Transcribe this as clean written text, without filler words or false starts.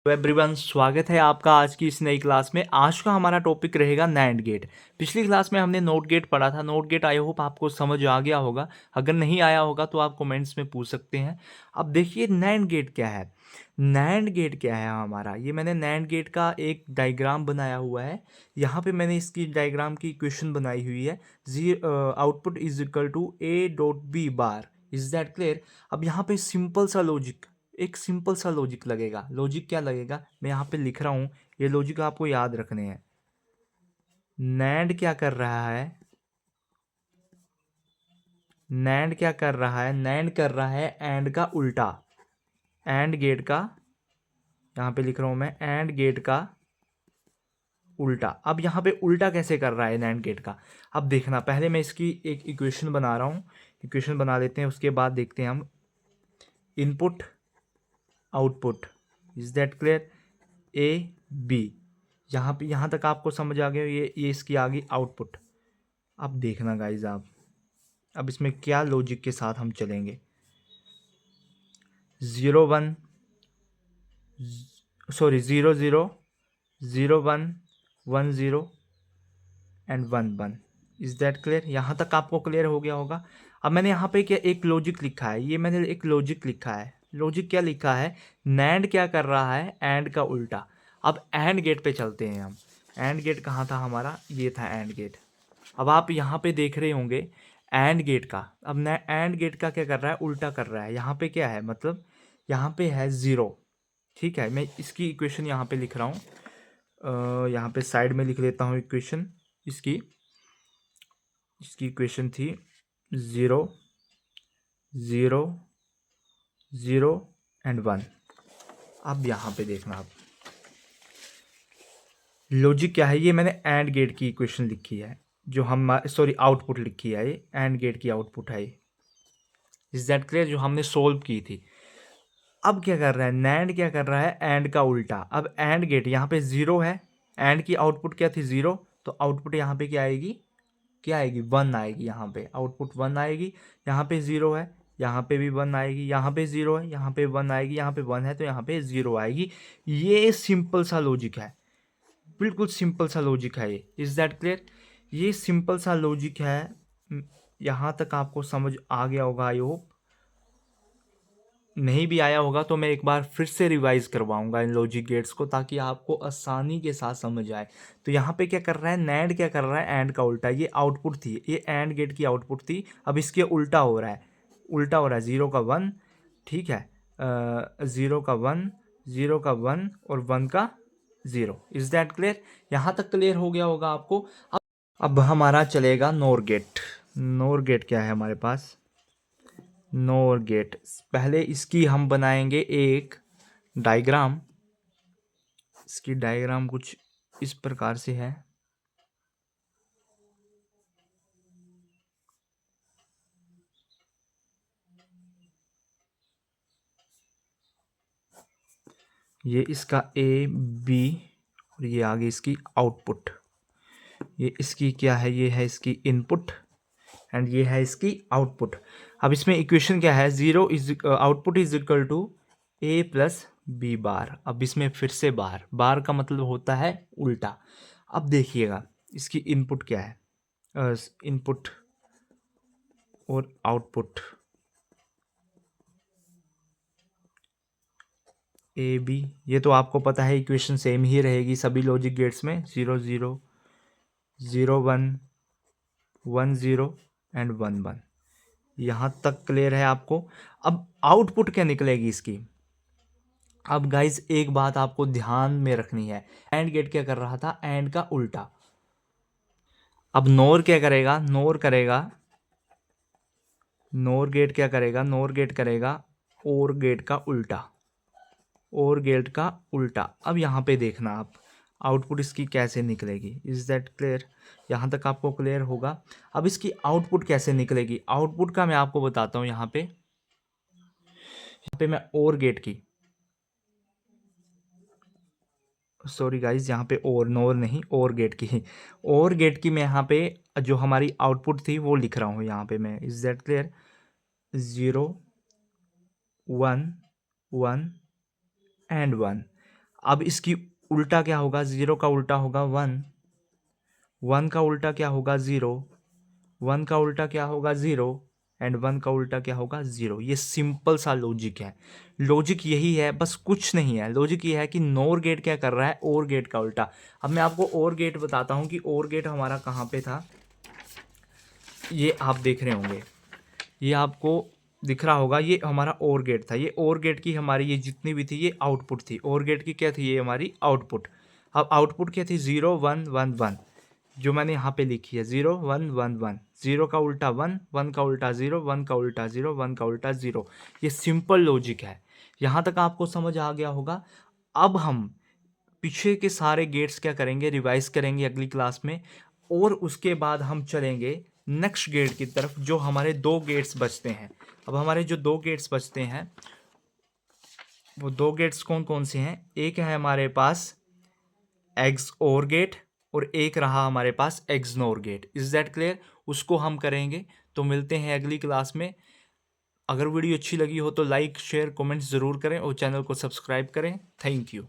Everyone, स्वागत है आपका आज की इस नई क्लास में। आज का हमारा टॉपिक रहेगा नैंड गेट। पिछली क्लास में हमने नोट गेट पढ़ा था। नोट गेट आई होप आपको समझ आ गया होगा। अगर नहीं आया होगा तो आप कमेंट्स में पूछ सकते हैं। अब देखिए नैंड गेट क्या है। नैंड गेट क्या है हमारा, ये मैंने नैंड गेट का एक डायग्राम बनाया हुआ है। यहाँ पे मैंने इसकी डायग्राम की इक्वेशन बनाई हुई है। Output is equal to A dot B bar. Is that clear. अब यहाँ पे सिंपल सा लॉजिक, एक सिंपल सा लॉजिक लगेगा। लॉजिक क्या लगेगा, मैं यहाँ पे लिख रहा हूँ। ये लॉजिक आपको याद रखने हैं। नैंड क्या कर रहा है, नैंड क्या कर रहा है, नैंड कर रहा है एंड का उल्टा। एंड गेट का, यहाँ पे लिख रहा हूँ मैं, एंड गेट का उल्टा। अब यहाँ पे उल्टा कैसे कर रहा है नैंड गेट का, अब देखना। पहले मैं इसकी एक इक्वेशन बना रहा हूँ। इक्वेशन बना लेते हैं, उसके बाद देखते हैं हम। Input output, is that clear. A B, यहाँ पे, यहाँ तक आपको समझ आ गया। ये इसकी आ गई आउटपुट। अब देखना गाइज आप, अब इसमें क्या लॉजिक के साथ हम चलेंगे। 0 1 sorry 0 0 0 1 1 0 and 1 1। Is that clear. यहाँ तक आपको क्लियर हो गया होगा। अब मैंने यहाँ पे क्या एक लॉजिक लिखा है, ये मैंने एक लॉजिक लिखा है। लॉजिक क्या लिखा है, नैंड क्या कर रहा है, एंड का उल्टा। अब एंड गेट पे चलते हैं हम। एंड गेट कहाँ था हमारा, ये था एंड गेट। अब आप यहाँ पे देख रहे होंगे एंड गेट का। अब न एंड गेट का क्या कर रहा है, उल्टा कर रहा है। यहाँ पे क्या है, मतलब यहाँ पे है 0। ठीक है, मैं इसकी इक्वेशन यहाँ पे लिख रहा हूँ। यहाँ पे साइड में लिख लेता हूँ इक्वेशन इसकी। इसकी इक्वेशन थी 0 0 0 एंड 1। अब यहाँ पे देखना आप, लॉजिक क्या है। ये मैंने एंड गेट की इक्वेशन लिखी है, जो हम सॉरी आउटपुट लिखी है। ये एंड गेट की आउटपुट है। इज दैट क्लियर, जो हमने सोल्व की थी। अब क्या कर रहा है, नैंड क्या कर रहा है, एंड का उल्टा। अब एंड गेट यहाँ पे 0 है, एंड की आउटपुट क्या थी 0, तो आउटपुट यहाँ पे क्या आएगी, क्या आएगी, 1 आएगी। यहाँ पे आउटपुट 1 आएगी। यहाँ पे 0 है, यहाँ पे भी 1 आएगी। यहाँ पे 0 है, यहाँ पे 1 आएगी। यहाँ पे 1 है तो यहाँ पे 0 आएगी। ये सिंपल सा लॉजिक है, बिल्कुल सिंपल सा लॉजिक है ये। Is that clear. ये सिंपल सा लॉजिक है। यहाँ तक आपको समझ आ गया होगा आई होप। नहीं भी आया होगा तो मैं एक बार फिर से रिवाइज करवाऊंगा इन लॉजिक गेट्स को, ताकि आपको आसानी के साथ समझ आए। तो यहाँ पे क्या कर रहा है, नैंड क्या कर रहा है, एंड का उल्टा। ये आउटपुट थी, ये एंड गेट की आउटपुट थी। अब इसके उल्टा हो रहा है, उल्टा हो रहा है। 0 का 1, ठीक है, 0 का 1, 0 का 1 और 1 का 0। Is that clear. यहाँ तक क्लियर हो गया होगा आपको। अब हमारा चलेगा नोर गेट। नोर गेट क्या है हमारे पास, नोर गेट। पहले इसकी हम बनाएंगे एक डायग्राम। इसकी डायग्राम कुछ इस प्रकार से है। ये इसका ए बी और ये आगे इसकी आउटपुट। ये इसकी क्या है, ये है इसकी इनपुट एंड ये है इसकी आउटपुट। अब इसमें इक्वेशन क्या है, 0 is output is equal to A plus B bar. अब इसमें फिर से बार, बार का मतलब होता है उल्टा। अब देखिएगा इसकी इनपुट क्या है, इनपुट और आउटपुट ए बी। ये तो आपको पता है इक्वेशन सेम ही रहेगी सभी लॉजिक गेट्स में। 0 0 0 1 1 0 एंड 1 1। यहाँ तक क्लियर है आपको। अब आउटपुट क्या निकलेगी इसकी। अब गाइज एक बात आपको ध्यान में रखनी है, एंड गेट क्या कर रहा था, एंड का उल्टा। अब नोर क्या करेगा, नोर करेगा, नोर गेट क्या करेगा, नोर गेट करेगा और गेट का उल्टा, और गेट का उल्टा। अब यहाँ पे देखना आप, आउटपुट इसकी कैसे निकलेगी। Is that clear. यहाँ तक आपको क्लियर होगा। अब इसकी आउटपुट कैसे निकलेगी, आउटपुट का मैं आपको बताता हूँ। यहाँ पे मैं और गेट की, सॉरी गाइज, यहाँ पे और नोर नहीं, और गेट की, और गेट की मैं यहाँ पे जो हमारी आउटपुट थी वो लिख रहा हूँ यहाँ पे मैं। Is that clear. 0 1 1 एंड 1। अब इसकी उल्टा क्या होगा, 0 का उल्टा होगा 1, 1 का उल्टा क्या होगा 0, 1 का उल्टा क्या होगा 0 एंड 1 का उल्टा क्या होगा 0। ये सिंपल सा लॉजिक है। लॉजिक यही है, बस कुछ नहीं है। लॉजिक ये है कि नॉर गेट क्या कर रहा है, और गेट का उल्टा। अब मैं आपको और गेट बताता हूँ कि और गेट हमारा कहाँ पे था। ये आप देख रहे होंगे, ये आपको दिख रहा होगा, ये हमारा और गेट था। ये और गेट की हमारी ये जितनी भी थी ये आउटपुट थी। और गेट की क्या थी, ये हमारी आउटपुट। अब आउटपुट क्या थी, 0 1 1 1, जो मैंने यहाँ पे लिखी है 0 1 1 1। 0 का उल्टा 1, 1 का उल्टा 0, 1 का उल्टा 0, 1 का उल्टा 0। ये सिंपल लॉजिक है। यहाँ तक आपको समझ आ गया होगा। अब हम पीछे के सारे गेट्स क्या करेंगे, रिवाइज करेंगे अगली क्लास में, और उसके बाद हम चलेंगे नेक्स्ट गेट की तरफ, जो हमारे 2 गेट्स बचते हैं। अब हमारे जो 2 गेट्स बचते हैं वो 2 गेट्स कौन कौन से हैं, एक है हमारे पास एग्स और गेट, और एक रहा हमारे पास X NOR gate. Is that clear? उसको हम करेंगे। तो मिलते हैं अगली क्लास में। अगर वीडियो अच्छी लगी हो तो लाइक शेयर कमेंट्स ज़रूर करें और चैनल को सब्सक्राइब करें। Thank you.